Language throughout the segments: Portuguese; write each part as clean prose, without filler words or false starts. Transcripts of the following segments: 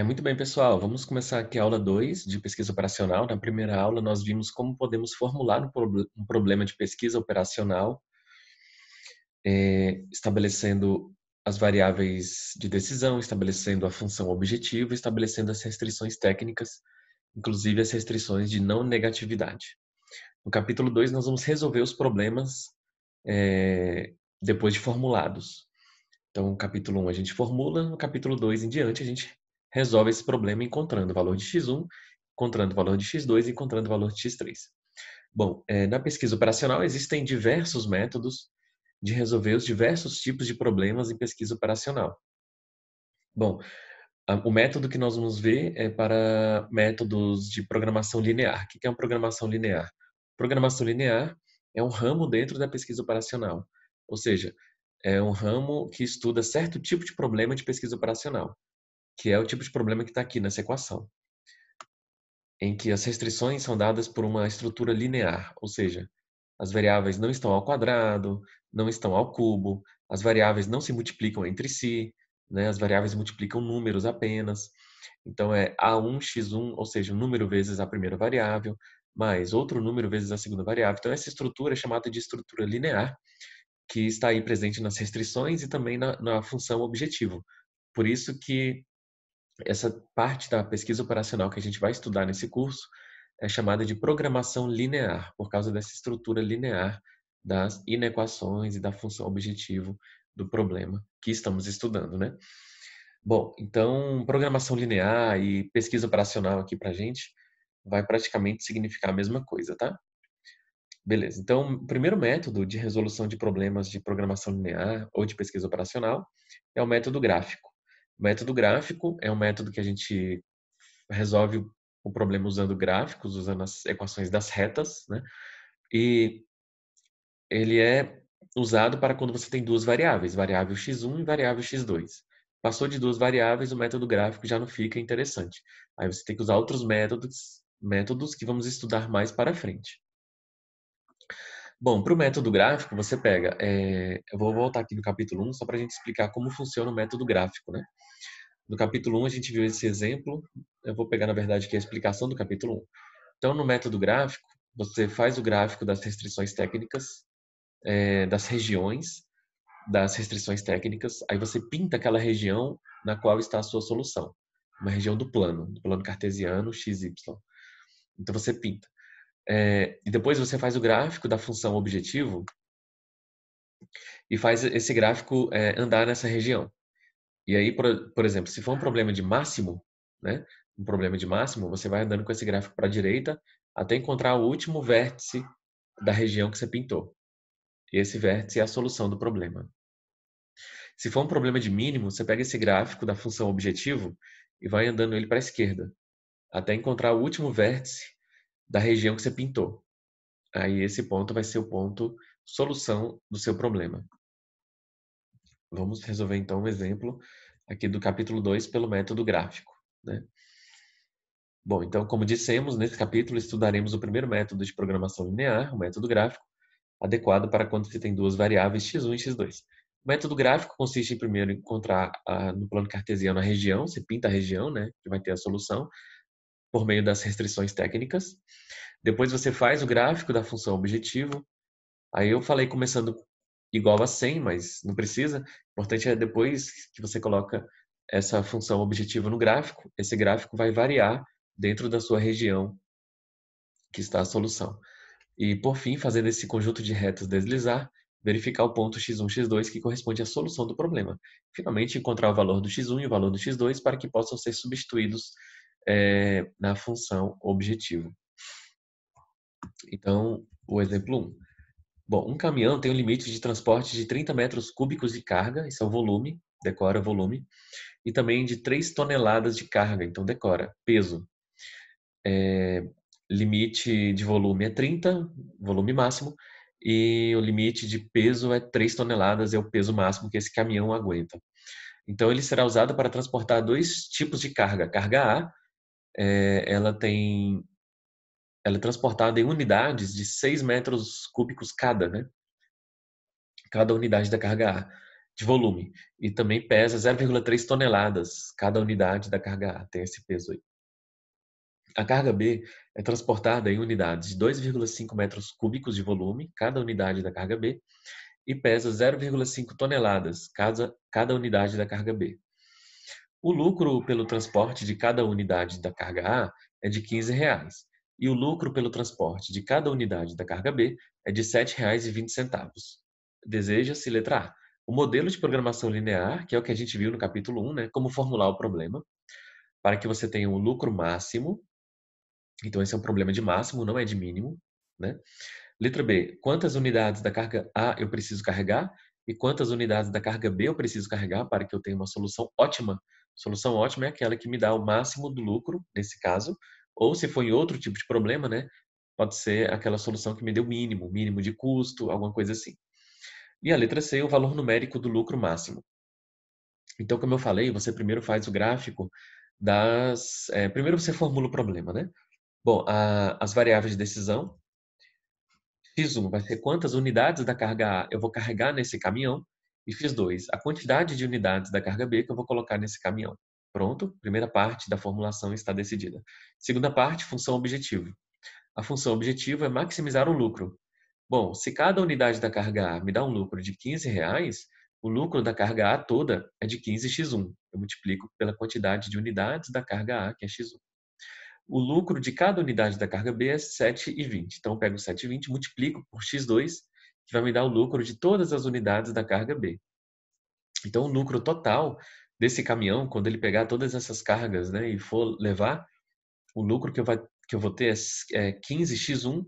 Muito bem, pessoal. Vamos começar aqui a aula 2 de pesquisa operacional. Na primeira aula, nós vimos como podemos formular um problema de pesquisa operacional, estabelecendo as variáveis de decisão, estabelecendo a função objetivo, estabelecendo as restrições técnicas, inclusive as restrições de não negatividade. No capítulo 2, nós vamos resolver os problemas depois de formulados. Então, no capítulo 1 a gente formula, no capítulo 2 em diante a gente resolve esse problema encontrando o valor de x1, encontrando o valor de x2 e encontrando o valor de x3. Bom, na pesquisa operacional existem diversos métodos de resolver os diversos tipos de problemas em pesquisa operacional. Bom, o método que nós vamos ver é para métodos de programação linear. O que é uma programação linear? Programação linear é um ramo dentro da pesquisa operacional, ou seja, é um ramo que estuda certo tipo de problema de pesquisa operacional, que é o tipo de problema que está aqui nessa equação, em que as restrições são dadas por uma estrutura linear, ou seja, as variáveis não estão ao quadrado, não estão ao cubo, as variáveis não se multiplicam entre si, né? As variáveis multiplicam números apenas. Então é A1x1, ou seja, um número vezes a primeira variável, mais outro número vezes a segunda variável. Então essa estrutura é chamada de estrutura linear, que está aí presente nas restrições e também na função objetivo. Por isso que essa parte da pesquisa operacional que a gente vai estudar nesse curso é chamada de programação linear, por causa dessa estrutura linear das inequações e da função objetivo do problema que estamos estudando, né? Bom, então, programação linear e pesquisa operacional aqui pra gente vai praticamente significar a mesma coisa, tá? Beleza. Então, o primeiro método de resolução de problemas de programação linear ou de pesquisa operacional é o método gráfico. O método gráfico é um método que a gente resolve o problema usando gráficos, usando as equações das retas, né? E ele é usado para quando você tem duas variáveis, variável x1 e variável x2. Passou de duas variáveis, o método gráfico já não fica interessante. Aí você tem que usar outros métodos que vamos estudar mais para frente. Bom, para o método gráfico, você pega. Eu vou voltar aqui no capítulo 1 só para a gente explicar como funciona o método gráfico, né? No capítulo 1 a gente viu esse exemplo. Eu vou pegar, na verdade, aqui a explicação do capítulo 1. Então, no método gráfico, você faz o gráfico das restrições técnicas, das regiões, das restrições técnicas. Aí você pinta aquela região na qual está a sua solução. Uma região do plano cartesiano XY. Então, você pinta. E depois você faz o gráfico da função objetivo e faz esse gráfico andar nessa região. E aí, por exemplo, se for um problema de máximo, né? Um problema de máximo, você vai andando com esse gráfico para a direita até encontrar o último vértice da região que você pintou. E esse vértice é a solução do problema. Se for um problema de mínimo, você pega esse gráfico da função objetivo e vai andando ele para a esquerda até encontrar o último vértice da região que você pintou. Aí esse ponto vai ser o ponto solução do seu problema. Vamos resolver então um exemplo aqui do capítulo 2 pelo método gráfico, né? Bom, então, como dissemos, nesse capítulo estudaremos o primeiro método de programação linear, o método gráfico, adequado para quando se tem duas variáveis x1 e x2. O método gráfico consiste em primeiro encontrar no plano cartesiano a região, você pinta a região, né, que vai ter a solução, por meio das restrições técnicas. Depois você faz o gráfico da função objetivo. Aí eu falei começando igual a 100, mas não precisa. O importante é depois que você coloca essa função objetivo no gráfico, esse gráfico vai variar dentro da sua região que está a solução. E, por fim, fazendo esse conjunto de retas deslizar, verificar o ponto x1, x2 que corresponde à solução do problema. Finalmente, encontrar o valor do x1 e o valor do x2 para que possam ser substituídos na função objetivo. Então, o exemplo 1. Bom, um caminhão tem um limite de transporte de 30 metros cúbicos de carga, isso é o volume, decora volume, e também de 3 toneladas de carga, então decora peso. Limite de volume é 30, volume máximo, e o limite de peso é 3 toneladas, é o peso máximo que esse caminhão aguenta. Então, ele será usado para transportar dois tipos de carga. Carga A, ela é transportada em unidades de 6 metros cúbicos cada, né? Cada unidade da carga A. de volume. E também pesa 0,3 toneladas cada unidade da carga A, tem esse peso aí. A carga B é transportada em unidades de 2,5 metros cúbicos de volume, cada unidade da carga B, e pesa 0,5 toneladas cada unidade da carga B. O lucro pelo transporte de cada unidade da carga A é de R$ 15,00 e o lucro pelo transporte de cada unidade da carga B é de R$ 7,20. Deseja-se, letra A, o modelo de programação linear, que é o que a gente viu no capítulo 1, né, como formular o problema, para que você tenha um lucro máximo. Então, esse é um problema de máximo, não é de mínimo, né? Letra B, quantas unidades da carga A eu preciso carregar e quantas unidades da carga B eu preciso carregar para que eu tenha uma solução ótima. Solução ótima é aquela que me dá o máximo do lucro, nesse caso, ou se for em outro tipo de problema, né? Pode ser aquela solução que me deu mínimo, mínimo de custo, alguma coisa assim. E a letra C, o valor numérico do lucro máximo. Então, como eu falei, você primeiro faz o gráfico primeiro você formula o problema, né? Bom, as variáveis de decisão, x1 vai ser quantas unidades da carga A eu vou carregar nesse caminhão, e x2, a quantidade de unidades da carga B que eu vou colocar nesse caminhão. Pronto, primeira parte da formulação está decidida. Segunda parte, função objetivo. A função objetivo é maximizar o lucro. Bom, se cada unidade da carga A me dá um lucro de R$ 15,00, o lucro da carga A toda é de 15x1. Eu multiplico pela quantidade de unidades da carga A, que é x1. O lucro de cada unidade da carga B é 7,20. Então, eu pego 7,20 e multiplico por x2, que vai me dar o lucro de todas as unidades da carga B. Então, o lucro total desse caminhão, quando ele pegar todas essas cargas, né, e for levar, o lucro que eu vou ter é 15x1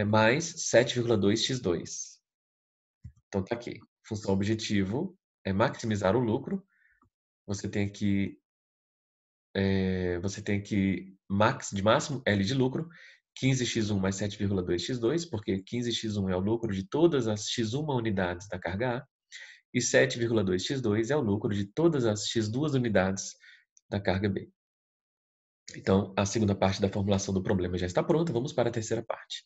mais 7,2x2. Então, tá aqui. Função objetivo é maximizar o lucro. Você tem aqui de máximo L de lucro, 15x1 mais 7,2x2, porque 15x1 é o lucro de todas as x1 unidades da carga A, e 7,2x2 é o lucro de todas as x2 unidades da carga B. Então, a segunda parte da formulação do problema já está pronta, vamos para a terceira parte,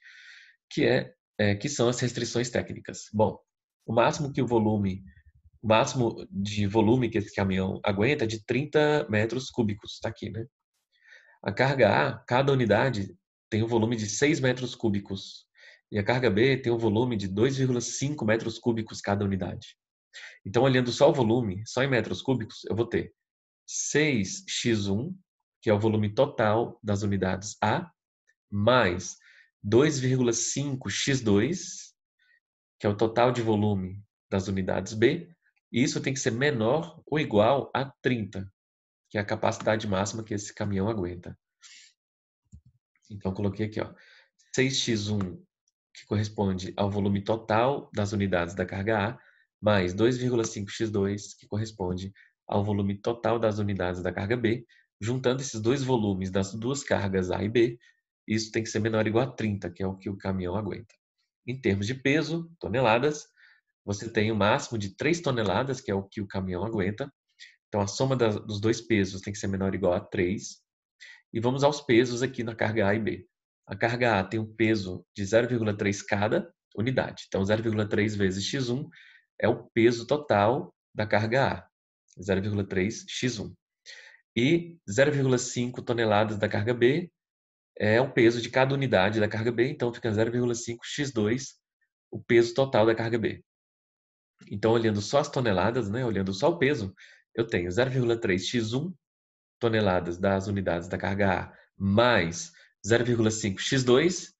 que são as restrições técnicas. Bom, o máximo de volume que esse caminhão aguenta é de 30 metros cúbicos, está aqui, né? A carga A, cada unidade tem um volume de 6 metros cúbicos. E a carga B tem um volume de 2,5 metros cúbicos cada unidade. Então, olhando só o volume, só em metros cúbicos, eu vou ter 6x1, que é o volume total das unidades A, mais 2,5x2, que é o total de volume das unidades B. E isso tem que ser menor ou igual a 30, que é a capacidade máxima que esse caminhão aguenta. Então, coloquei aqui, ó, 6x1, que corresponde ao volume total das unidades da carga A, mais 2,5x2, que corresponde ao volume total das unidades da carga B. Juntando esses dois volumes das duas cargas A e B, isso tem que ser menor ou igual a 30, que é o que o caminhão aguenta. Em termos de peso, toneladas, você tem o máximo de 3 toneladas, que é o que o caminhão aguenta. Então, a soma dos dois pesos tem que ser menor ou igual a 3. E vamos aos pesos aqui na carga A e B. A carga A tem um peso de 0,3 cada unidade. Então, 0,3 vezes x1 é o peso total da carga A. 0,3 x1. E 0,5 toneladas da carga B é o peso de cada unidade da carga B. Então, fica 0,5 x2, o peso total da carga B. Então, olhando só as toneladas, né, olhando só o peso, eu tenho 0,3 x1 toneladas das unidades da carga A mais 0,5 x2,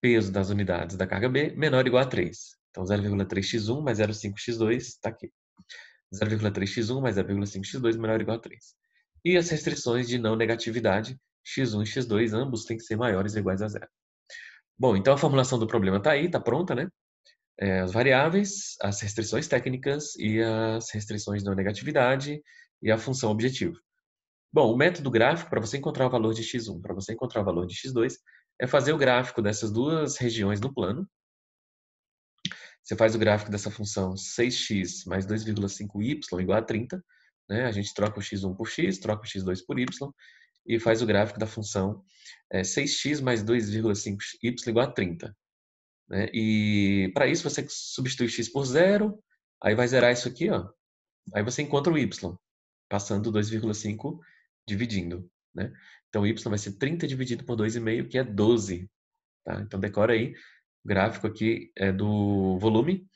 peso das unidades da carga B, menor ou igual a 3. Então, 0,3 x1 mais 0,5 x2 está aqui. 0,3 x1 mais 0,5 x2 menor ou igual a 3. E as restrições de não negatividade, x1 e x2, ambos têm que ser maiores ou iguais a zero. Bom, então a formulação do problema está aí, está pronta, né? As variáveis, as restrições técnicas e as restrições de não negatividade e a função objetivo. Bom, o método gráfico, para você encontrar o valor de x1, para você encontrar o valor de x2, é fazer o gráfico dessas duas regiões no plano. Você faz o gráfico dessa função 6x mais 2,5y igual a 30. Né? A gente troca o x1 por x, troca o x2 por y, e faz o gráfico da função 6x mais 2,5y igual a 30. Né? E para isso você substitui x por zero, Aí vai zerar isso aqui, ó. Aí você encontra o y, passando 2,5 dividindo, né? Então, o y vai ser 30 dividido por 2,5, que é 12, tá? Então, decora aí. O gráfico aqui é do volume.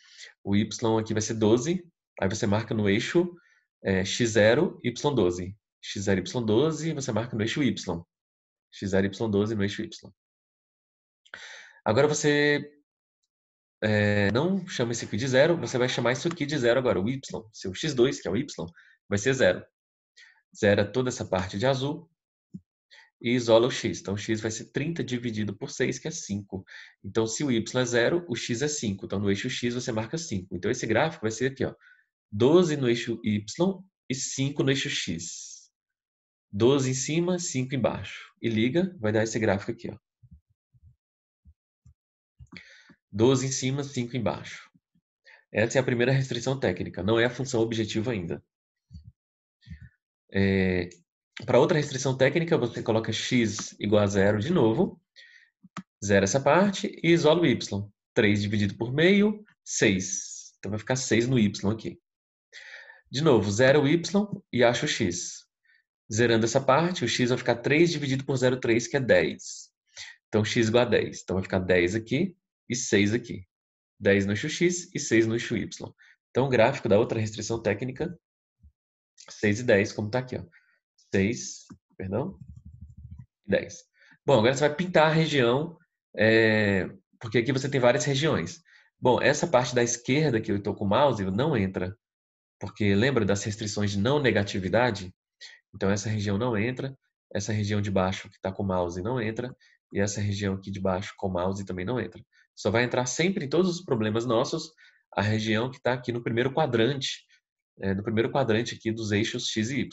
O y aqui vai ser 12. Aí você marca no eixo x0, y12. x0, y12, você marca no eixo y. x0, y12 no eixo y. Agora você não chama esse aqui de zero, você vai chamar isso aqui de zero agora, o y. Seu x2, que é o y, vai ser zero. Zera toda essa parte de azul e isola o x. Então, o x vai ser 30 dividido por 6, que é 5. Então, se o y é zero, o x é 5. Então, no eixo x você marca 5. Então, esse gráfico vai ser aqui, ó, 12 no eixo y e 5 no eixo x. 12 em cima, 5 embaixo. E liga, vai dar esse gráfico aqui, ó. 12 em cima, 5 embaixo. Essa é a primeira restrição técnica, não é a função objetiva ainda. Para outra restrição técnica, você coloca x igual a zero de novo, zera essa parte e isola o y. 3 dividido por meio, 6. Então vai ficar 6 no y aqui. De novo, zera o y e acha o x. Zerando essa parte, o x vai ficar 3 dividido por 0,3, que é 10. Então, x igual a 10. Então, vai ficar 10 aqui e 6 aqui. 10 no eixo x e 6 no eixo y. Então, o gráfico da outra restrição técnica, 6 e 10, como está aqui. Ó. 6, perdão, e 10. Bom, agora você vai pintar a região, porque aqui você tem várias regiões. Bom, essa parte da esquerda que eu estou com o mouse não entra, porque lembra das restrições de não negatividade? Então, essa região não entra, essa região de baixo que está com o mouse não entra, e essa região aqui de baixo com o mouse também não entra. Só vai entrar sempre em todos os problemas nossos a região que está aqui no primeiro quadrante, aqui dos eixos x e y.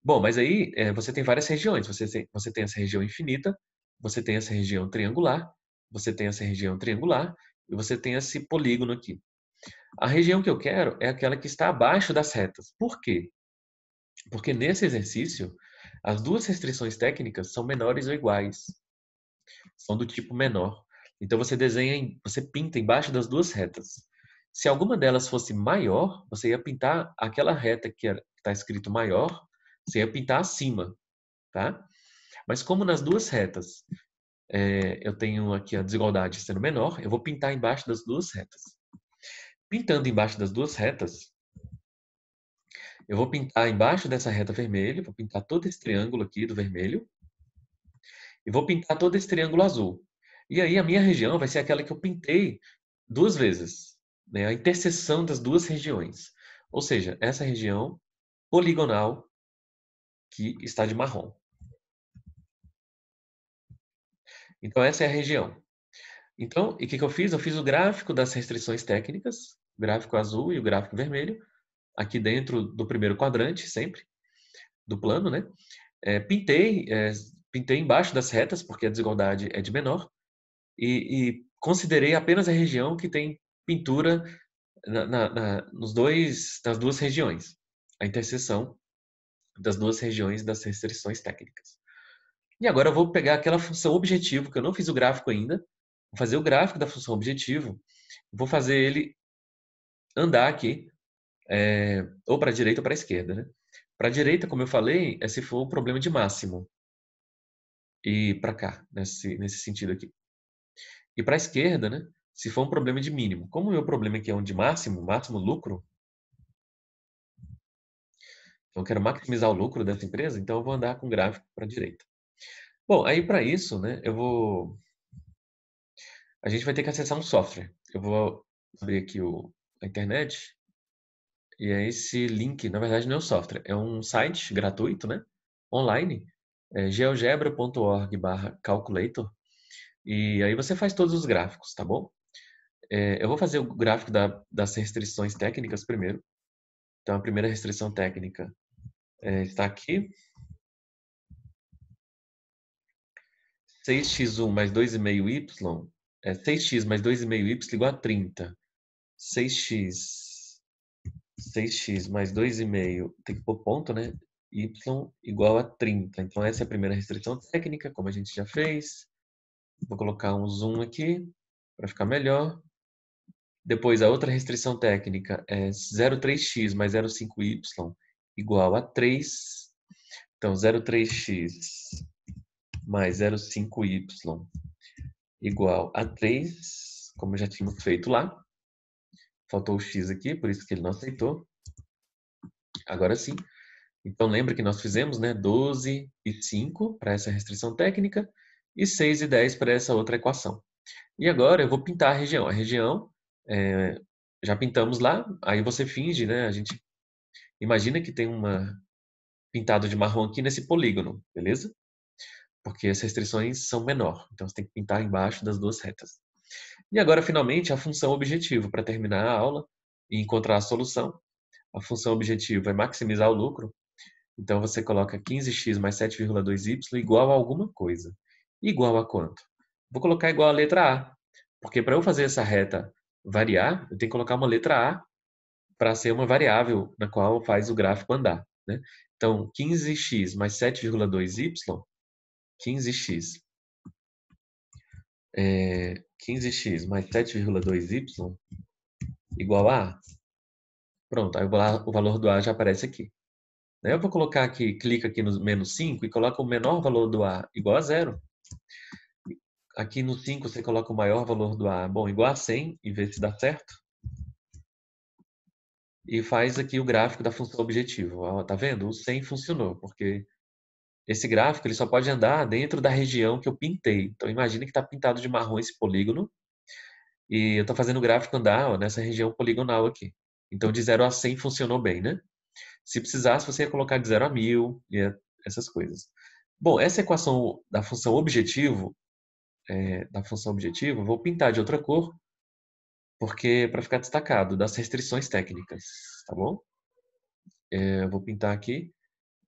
Bom, mas aí você tem várias regiões. Você tem essa região infinita, você tem essa região triangular, você tem essa região triangular e você tem esse polígono aqui. A região que eu quero é aquela que está abaixo das retas. Por quê? Porque nesse exercício, as duas restrições técnicas são menores ou iguais. São do tipo menor. Então você pinta embaixo das duas retas. Se alguma delas fosse maior, você ia pintar aquela reta que está escrito maior, você ia pintar acima, tá? Mas como nas duas retas eu tenho aqui a desigualdade sendo menor, eu vou pintar embaixo das duas retas. Pintando embaixo das duas retas, eu vou pintar embaixo dessa reta vermelha, vou pintar todo esse triângulo aqui do vermelho, e vou pintar todo esse triângulo azul. E aí a minha região vai ser aquela que eu pintei duas vezes, né? A interseção das duas regiões. Ou seja, essa região poligonal que está de marrom. Então essa é a região. Então, e o que eu fiz? Eu fiz o gráfico das restrições técnicas, o gráfico azul e o gráfico vermelho, aqui dentro do primeiro quadrante, sempre, do plano, né? Pintei embaixo das retas, porque a desigualdade é de menor, e considerei apenas a região que tem pintura nas duas regiões, a interseção das duas regiões das restrições técnicas. E agora eu vou pegar aquela função objetivo, que eu não fiz o gráfico ainda, vou fazer o gráfico da função objetivo, vou fazer ele andar aqui, ou para a direita ou para a esquerda. Né? Para a direita, como eu falei, é se for o problema de máximo, e para cá, nesse sentido aqui. E para a esquerda, né, se for um problema de mínimo. Como o meu problema aqui é um de máximo, máximo lucro, então eu quero maximizar o lucro dessa empresa, então eu vou andar com o gráfico para a direita. Bom, aí para isso, né, a gente vai ter que acessar um software. Eu vou abrir aqui a internet e é esse link, na verdade não é um software, é um site gratuito, né, online, geogebra.org/calculator, e aí você faz todos os gráficos, tá bom? Eu vou fazer o gráfico das restrições técnicas primeiro. Então, a primeira restrição técnica está aqui. 6x1 mais 2,5y, 6x mais 2,5y igual a 30. 6x mais 2,5, tem que pôr ponto, né? Y igual a 30. Então, essa é a primeira restrição técnica, como a gente já fez. Vou colocar um zoom aqui, para ficar melhor. Depois, a outra restrição técnica é 0,3x mais 0,5y igual a 3. Então, 0,3x mais 0,5y igual a 3, como já tínhamos feito lá. Faltou o x aqui, por isso que ele não aceitou. Agora sim. Então, lembra que nós fizemos, né, 12 e 5 para essa restrição técnica e 6 e 10 para essa outra equação. E agora eu vou pintar a região. A região, já pintamos lá, aí você finge, né, a gente imagina que tem uma pintado de marrom aqui nesse polígono, beleza? Porque as restrições são menor, então você tem que pintar embaixo das duas retas. E agora, finalmente, a função objetivo para terminar a aula e encontrar a solução. A função objetivo é maximizar o lucro. Então, você coloca 15x mais 7,2y igual a alguma coisa. Igual a quanto? Vou colocar igual a letra A. Porque para eu fazer essa reta variar, eu tenho que colocar uma letra A para ser uma variável na qual faz o gráfico andar, né? Então, 15x mais 7,2y, 15x, 15x mais 7,2y igual a... Pronto, aí o valor do A já aparece aqui. Eu vou colocar aqui, clica aqui no menos 5 e coloca o menor valor do A igual a 0. Aqui no 5 você coloca o maior valor do A, bom, igual a 100 e vê se dá certo. E faz aqui o gráfico da função objetivo. Ó, tá vendo? O 100 funcionou, porque esse gráfico ele só pode andar dentro da região que eu pintei. Então imagine que está pintado de marrom esse polígono e eu estou fazendo o gráfico andar ó, nessa região poligonal aqui. Então de 0 a 100 funcionou bem, né? Se precisasse, você ia colocar de 0 a 1000 e essas coisas. Bom, essa equação da função objetivo, eu vou pintar de outra cor, porque para ficar destacado das restrições técnicas, tá bom? Eu vou pintar aqui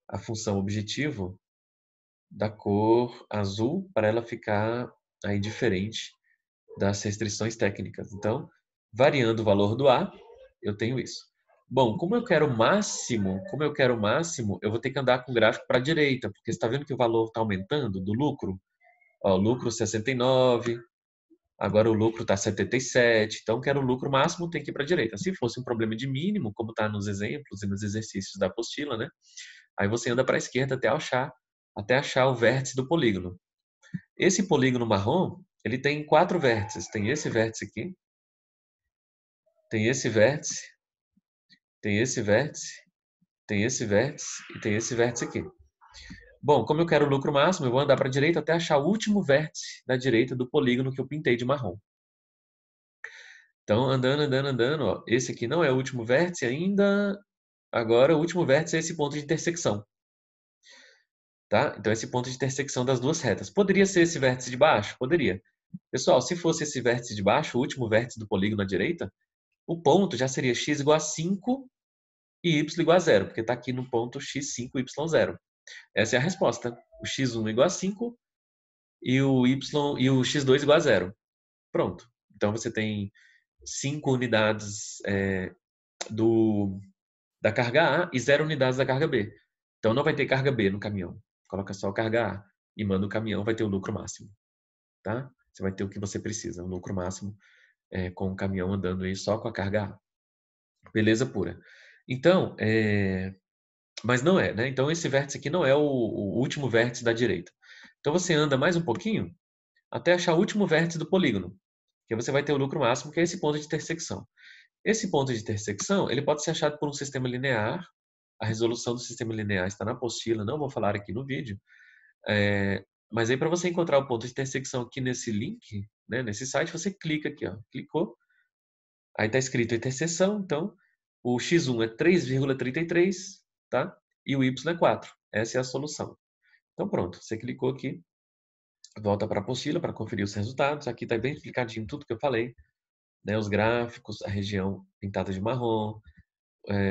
a função objetivo da cor azul para ela ficar aí diferente das restrições técnicas. Então, variando o valor do A, eu tenho isso. Bom, como eu quero máximo, eu vou ter que andar com o gráfico para a direita, porque você está vendo que o valor está aumentando do lucro? Ó, lucro 69, agora o lucro está 77, então quero o lucro máximo, tem que ir para a direita. Se fosse um problema de mínimo, como está nos exemplos e nos exercícios da apostila, né? Aí você anda para a esquerda até achar o vértice do polígono. Esse polígono marrom, ele tem 4 vértices. Tem esse vértice aqui, tem esse vértice, tem esse vértice, tem esse vértice e tem esse vértice aqui. Bom, como eu quero o lucro máximo, eu vou andar para a direita até achar o último vértice da direita do polígono que eu pintei de marrom. Então, andando, andando, andando, ó, esse aqui não é o último vértice ainda. Agora, o último vértice é esse ponto de intersecção. Tá? Então, esse ponto de intersecção das duas retas. Poderia ser esse vértice de baixo? Poderia. Pessoal, se fosse esse vértice de baixo, o último vértice do polígono à direita, o ponto já seria x igual a 5 e y igual a 0, porque está aqui no ponto x5, y0. Essa é a resposta. O x1 igual a 5 e o x2 igual a 0. Pronto. Então, você tem 5 unidades da carga A e 0 unidades da carga B. Então, não vai ter carga B no caminhão. Coloca só carga A e manda o caminhão, vai ter o lucro máximo. Tá? Você vai ter o que você precisa, o lucro máximo com o caminhão andando aí só com a carga A. Beleza pura. Então, mas não é, né? Então, esse vértice aqui não é o último vértice da direita. Então, você anda mais um pouquinho até achar o último vértice do polígono, que você vai ter o lucro máximo, que é esse ponto de intersecção. Esse ponto de intersecção, ele pode ser achado por um sistema linear. A resolução do sistema linear está na apostila, não vou falar aqui no vídeo. Mas aí, para você encontrar o ponto de intersecção aqui nesse link, né, nesse site, você clica aqui, ó, clicou. Aí está escrito interseção, então o x1 é 3,33, tá? E o y é 4. Essa é a solução. Então pronto, você clicou aqui, volta para a apostila para conferir os resultados. Aqui está bem explicadinho tudo que eu falei, né? Os gráficos, a região pintada de marrom,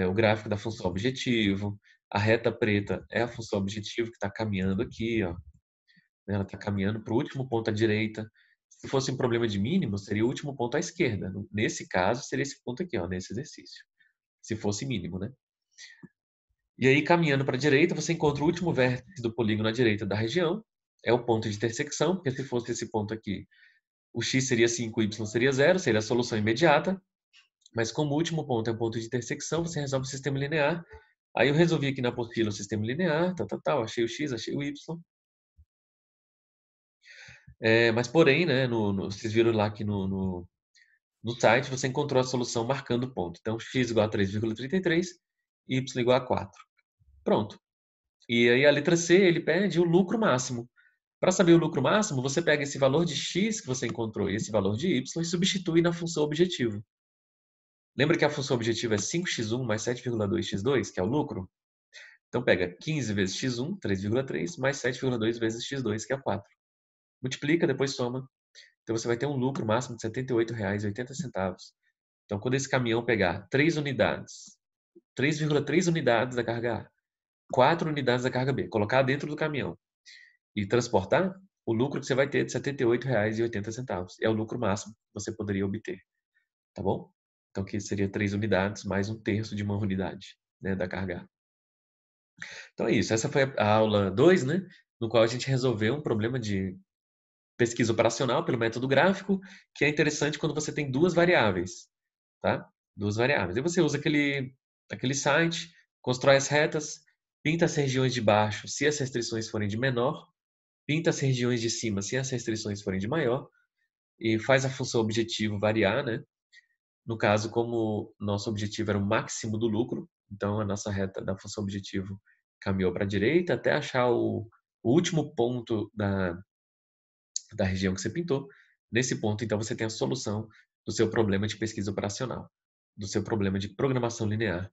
o gráfico da função objetivo, a reta preta é a função objetivo que está caminhando aqui, ó. Ela está caminhando para o último ponto à direita. Se fosse um problema de mínimo, seria o último ponto à esquerda. Nesse caso, seria esse ponto aqui, ó, nesse exercício. Se fosse mínimo, né? E aí, caminhando para a direita, você encontra o último vértice do polígono à direita da região. É o ponto de intersecção, porque se fosse esse ponto aqui, o x seria 5, o y seria 0, seria a solução imediata. Mas como o último ponto é um ponto de intersecção, você resolve o sistema linear. Aí eu resolvi aqui na apostila o sistema linear, tal, achei o x, achei o y. Mas porém, né, vocês viram lá que no site você encontrou a solução marcando o ponto. Então, x igual a 3,33, y igual a 4. Pronto. E aí a letra C, ele pede o lucro máximo. Para saber o lucro máximo, você pega esse valor de x que você encontrou e esse valor de y e substitui na função objetivo. Lembra que a função objetivo é 5x1 mais 7,2x2, que é o lucro? Então pega 15 vezes x1, 3,3, mais 7,2 vezes x2, que é 4. Multiplica, depois soma. Então você vai ter um lucro máximo de R$ 78,80. Então quando esse caminhão pegar 3 unidades, 3,3 unidades da carga A, 4 unidades da carga B, colocar dentro do caminhão e transportar, o lucro que você vai ter é de R$ 78,80. É o lucro máximo que você poderia obter, tá bom? Então que seria 3 unidades mais um terço de uma unidade, né, da carga A. Então é isso. Essa foi a aula 2, né? No qual a gente resolveu um problema de pesquisa operacional pelo método gráfico, que é interessante quando você tem duas variáveis, tá? Duas variáveis. E você usa aquele site, constrói as retas, pinta as regiões de baixo se as restrições forem de menor, pinta as regiões de cima se as restrições forem de maior, e faz a função objetivo variar, né? No caso, como nosso objetivo era o máximo do lucro, então a nossa reta da função objetivo caminhou para a direita até achar o último ponto da região que você pintou. Nesse ponto, então, você tem a solução do seu problema de pesquisa operacional, do seu problema de programação linear.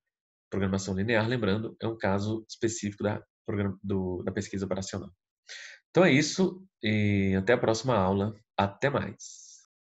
Programação linear, lembrando, é um caso específico da pesquisa operacional. Então é isso, e até a próxima aula. Até mais!